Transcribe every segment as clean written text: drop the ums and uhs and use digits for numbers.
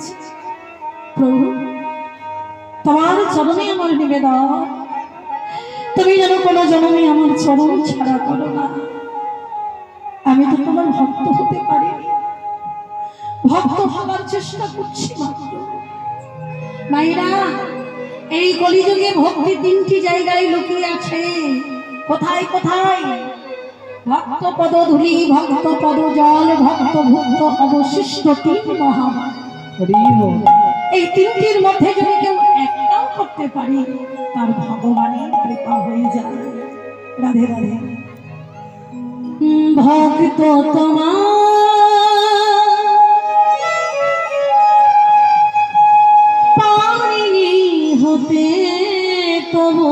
বলছি, প্রভু তোমার চরণে আমার নিবেদন, তুমি যেন কোনো জনমে আমার চরণ ছাড়া করো না। আমি তো তোমার ভক্ত হতে পারিনি, ভক্ত হবার চেষ্টা করছি মাত্র। মায়েরা, এই কলিযুগে ভক্তি তিনটি জায়গায় লুকিয়ে আছে। কোথায় কোথায়? ভক্ত পদ ধূলি, ভক্ত পদ জল, ভক্ত ভুক্ত অবশিষ্ট তিন মহামান। এই তিনটির মধ্যে যদি কেউ একটাও করতে পারে, তার ভগবানের কৃপা হয়ে যায়। রাধে রাধে। ভক্ত তোমার পারিনি হতে, তবু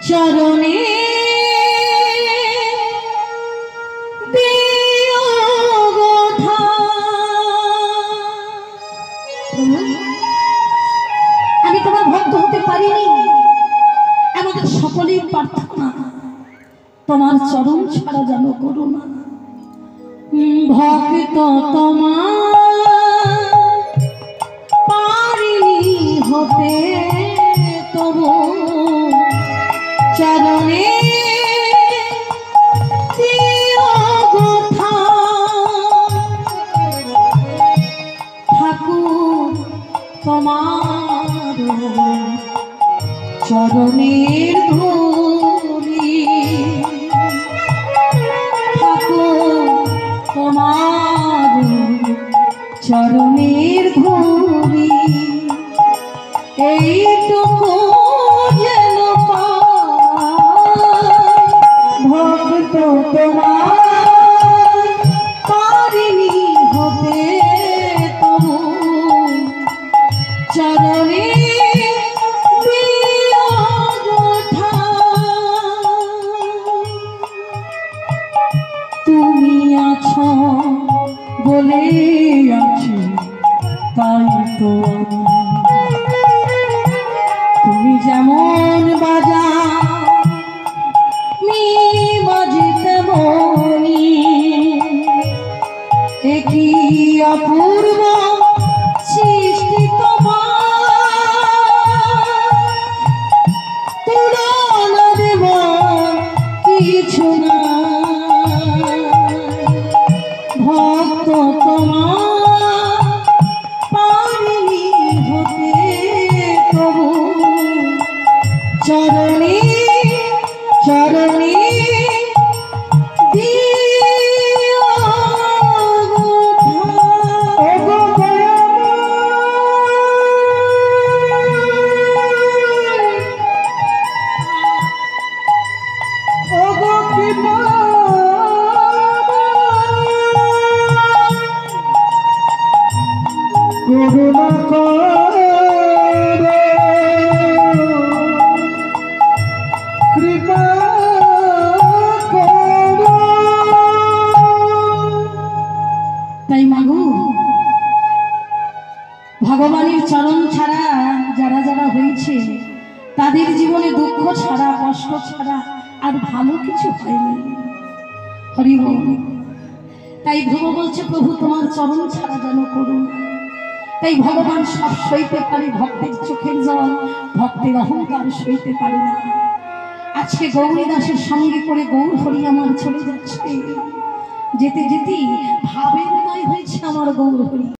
চরণে আমি তোমার ভক্ত হতে পারিনি। আমাদের সকলের প্রার্থনা তোমার চরণ ছাড়া যেন করো না। ভক্ত তোমার পারিনি হতে, তবু চরণে ঠাকুর তোমার চরণের ধূলি, ঠাকুর তোমার চরণের ধূলি, এইটুকু যেন ভক্ত তোমার পারিনি হতে, তবু চরণে তুমি আছো বলে আছি, তাই তো তুমি যেমন বাজা মি বাজি তেমনি, একই অপূর্ব সৃষ্টি তোমার, তুলনা দেব কিছু না। ভক্ত তোমার পারিনি হতে, তবু চরণে চরণে করুণা করে কৃপা করো। তাই মাগো, ভগবানের চরণ ছাড়া যারা যারা হয়েছে, তাদের জীবনে দুঃখ ছাড়া, কষ্ট ছাড়া আর ভালো কিছু হয়নি। হরি বল। তাই ধ্রুব বলছে, প্রভু তোমার চরণ ছাড়া যেন করুন। তাই ভগবান সব সইতে পারে, ভক্তের চোখের জল, ভক্তের অহংকার সইতে পারে না। আজকে গৌরীদাসের সঙ্গে করে গৌর হরি আমার চলে যাচ্ছে, যেতে যেতেই ভাবের উদয় হয়েছে আমার গৌর হরি।